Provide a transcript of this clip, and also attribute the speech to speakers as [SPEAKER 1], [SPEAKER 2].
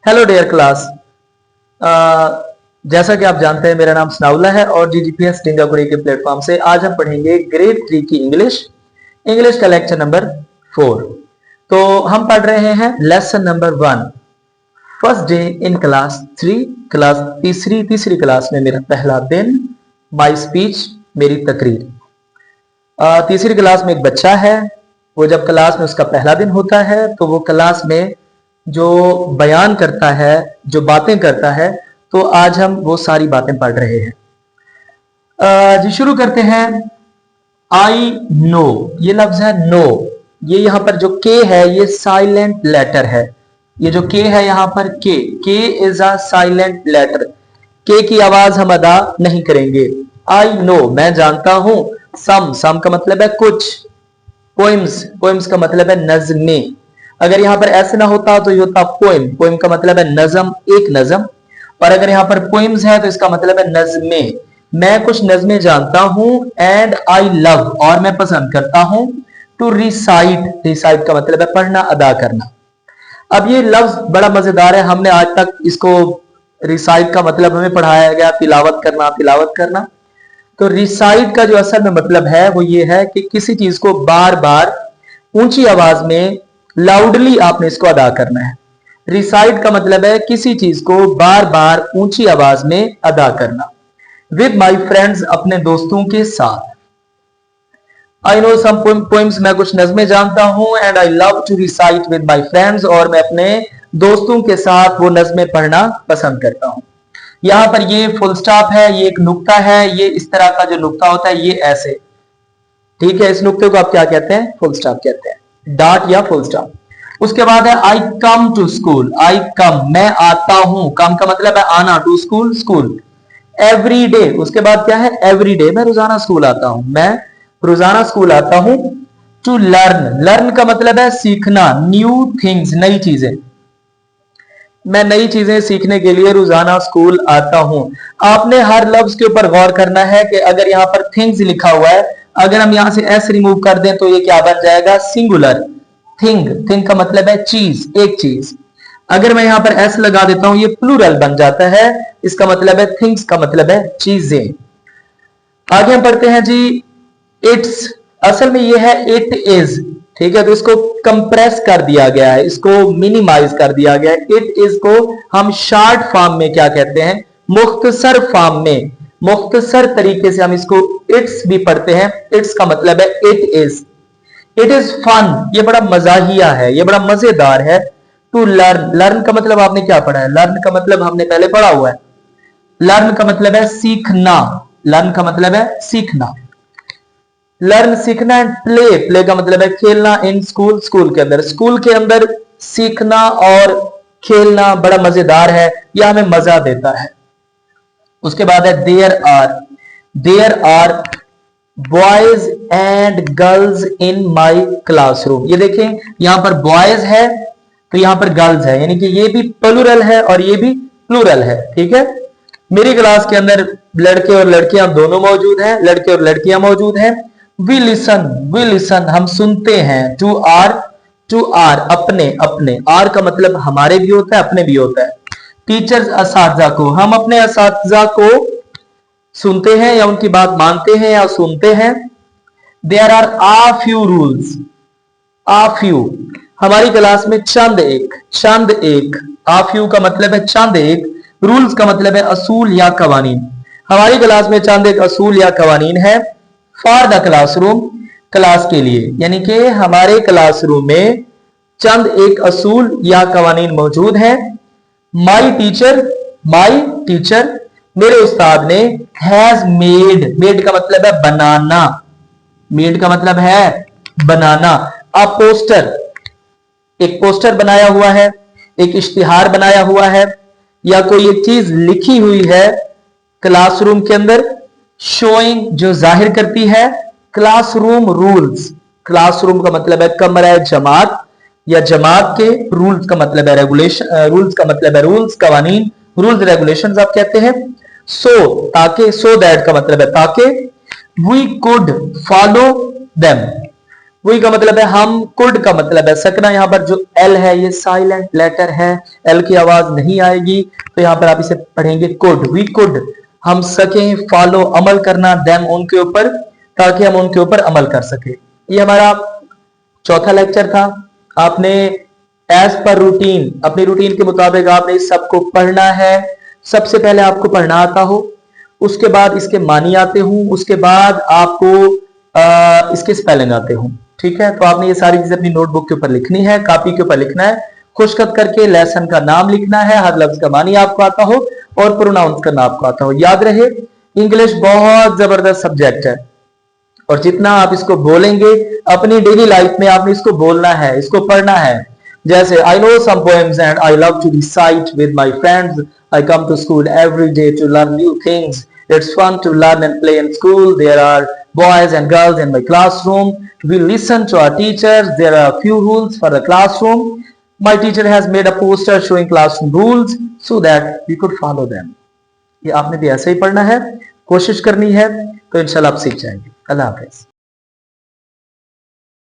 [SPEAKER 1] Hello dear class. जैसा कि आप जानते हैं मेरा नाम सनाउल्ला है और जीजीपीएस डिंगागुड़ी के प्लेटफॉर्म से आज हम पढ़ेंगे ग्रेड 3 की इंग्लिश का लेक्चर नंबर 4। तो हम पढ़ रहे हैं lesson number 1, first day in class 3, class तीसरी क्लास में मेरा पहला दिन, माई स्पीच मेरी तकरीर। तीसरी क्लास में एक बच्चा है, वो जब क्लास में उसका पहला दिन होता है तो वो क्लास में जो बयान करता है, जो बातें करता है, तो आज हम वो सारी बातें पढ़ रहे हैं। जी शुरू करते हैं। आई नो, ये लफ्ज है नो। ये यहां पर जो के है ये साइलेंट लेटर है। ये जो के है यहां पर के इज अ साइलेंट लेटर। के की आवाज हम अदा नहीं करेंगे। आई नो, मैं जानता हूं। सम का मतलब है कुछ। पोइम्स का मतलब है नज़्में। अगर यहां पर ऐसे ना होता तो ये होता पोइम का मतलब है नज़म, एक नज़म। और अगर यहां पर पोइम्स है तो इसका मतलब है नज़में। मैं कुछ नज़में जानता हूं। एंड आई लव, और मैं पसंद करता हूं। टू रिसाइट का मतलब है पढ़ना, अदा करना। अब ये लफ्ज बड़ा मजेदार है। हमने आज तक इसको रिसाइट का मतलब हमें पढ़ाया गया तिलावत करना। तो रिसाइट का जो असल में मतलब है वो ये है कि किसी चीज को बार बार ऊंची आवाज में लाउडली आपने इसको अदा करना है। रिसाइट का मतलब है किसी चीज को बार बार ऊंची आवाज में अदा करना। विद माई फ्रेंड्स, अपने दोस्तों के साथ। आई नो सम पोइम्स, मैं कुछ नज़में जानता हूं। And I love to recite with my friends, और मैं अपने दोस्तों के साथ वो नज़में पढ़ना पसंद करता हूं। यहां पर ये फुल स्टॉप है, ये एक नुक्ता है। ये इस तरह का जो नुक्ता होता है ये ऐसे, ठीक है। इस नुक्ते को आप क्या कहते हैं? फुल स्टॉप कहते हैं, डॉट या फुल स्टॉप। उसके बाद है आई कम टू स्कूल। आई कम, मैं आता हूं। कम का मतलब है आना, टू स्कूल। एवरी डे, उसके बाद क्या है? एवरी डे, मैं रोजाना स्कूल आता हूं। मैं रोजाना स्कूल आता हूं। टू लर्न का मतलब है सीखना, न्यू थिंग्स, नई चीजें। मैं नई चीजें सीखने के लिए रोजाना स्कूल आता हूं। आपने हर लफ्ज के ऊपर गौर करना है कि अगर यहां पर थिंग्स लिखा हुआ है, अगर हम यहां से एस रिमूव कर दें तो ये क्या बन जाएगा? सिंगुलर। थिंग का मतलब है चीज, एक चीज। अगर मैं यहां पर एस लगा देता हूं ये प्लूरल बन जाता है। इसका मतलब है थिंग्स का मतलब है चीजें। आगे हम पढ़ते हैं जी। इट्स, असल में ये है इट इज, ठीक है। तो इसको कंप्रेस कर दिया गया है, इसको मिनिमाइज कर दिया गया है। इट इज को हम शॉर्ट फॉर्म में क्या कहते हैं? मुख्तसर फॉर्म में, मुख्तसर तरीके से हम इसको इट्स भी पढ़ते हैं। इट्स का मतलब है it is. It is fun, ये बड़ा मजाहिया है, ये बड़ा मजेदार है। टू लर्न का मतलब आपने क्या पढ़ा है? लर्न का मतलब हमने पहले पढ़ा हुआ है। लर्न का मतलब है सीखना। लर्न का मतलब है सीखना। लर्न सीखना। एंड प्ले का मतलब है खेलना। इन स्कूल के अंदर सीखना और खेलना बड़ा मजेदार है, यह हमें मजा देता है। उसके बाद है there are boys and girls in my classroom. ये देखें यहां पर बॉयज है तो यहां पर गर्ल्स है, यानी कि ये भी प्लूरल है और ये भी प्लूरल है, ठीक है। मेरी क्लास के अंदर लड़के और लड़कियां दोनों मौजूद हैं, लड़के और लड़कियां मौजूद हैं। वी लिसन, हम सुनते हैं। टू आर, अपने आर का मतलब हमारे भी होता है, अपने भी होता है। टीचर्स, असातिज़ा को, हम अपने असातिज़ा को सुनते हैं या उनकी बात मानते हैं या सुनते हैं। There are a few rules, a few, हमारी क्लास में चंद एक। आ फ्यू का मतलब है चंद एक। रूल्स का मतलब है असूल या कवानीन। हमारी क्लास में चंद एक असूल या कवानीन है। फॉर द क्लासरूम, क्लास के लिए, यानी कि हमारे क्लासरूम में चंद एक असूल या कवानीन मौजूद हैं। माई टीचर, मेरे उस्ताद ने, हैज मेड का मतलब है बनाना, मेड का मतलब है बनाना। अ पोस्टर, एक पोस्टर बनाया हुआ है, एक इश्तिहार बनाया हुआ है, या कोई एक चीज लिखी हुई है क्लासरूम के अंदर। शोइंग, जो जाहिर करती है। क्लासरूम रूल्स, क्लासरूम का मतलब है कमरा जमात या जमात के। रूल्स का मतलब है रेगुलेशन, रूल्स का मतलब है रूल्स, कवानीन, रूल्स रेगुलेशंस आप कहते हैं। ताकि, सो दैट का मतलब है ताकि। वी कुड फॉलो देम, वही का मतलब है हम, कुड का मतलब है सकना। यहाँ पर जो एल है ये साइलेंट लेटर है, एल की आवाज नहीं आएगी, तो यहाँ पर आप इसे पढ़ेंगे कुड। वी कुड, हम सकें, फॉलो अमल करना, देम उनके ऊपर, ताकि हम उनके ऊपर अमल कर सके। ये हमारा चौथा लेक्चर था। आपने एज पर रूटीन, अपनी रूटीन के मुताबिक आपने इस सबको पढ़ना है। सबसे पहले आपको पढ़ना आता हो, उसके बाद इसके मानी आते हूं, उसके बाद आपको इसके स्पेलिंग आते हूं। ठीक है, तो आपने ये सारी चीजें अपनी नोटबुक के ऊपर लिखनी है, कॉपी के ऊपर लिखना है, खुशखत करके लेसन का नाम लिखना है, हर लफ्ज का मानी आपको आता हो और प्रोनाउंस करना आपको आता हो। याद रहे, इंग्लिश बहुत जबरदस्त सब्जेक्ट है और जितना आप इसको बोलेंगे अपनी डेली लाइफ में आपने इसको बोलना है, इसको पढ़ना है। जैसे I know some poems and I love to recite with my friends, I come to school every day to learn new things, it's fun to learn and play in school, there are boys and girls in my classroom, we listen to our teachers, there are a few rules for the classroom, my teacher has made a poster showing classroom rules so that we could follow them। ये आपने भी ऐसे ही पढ़ना है, कोशिश करनी है, तो इंशाल्लाह आप सीख जाएंगे। अल्लाह हाफिज।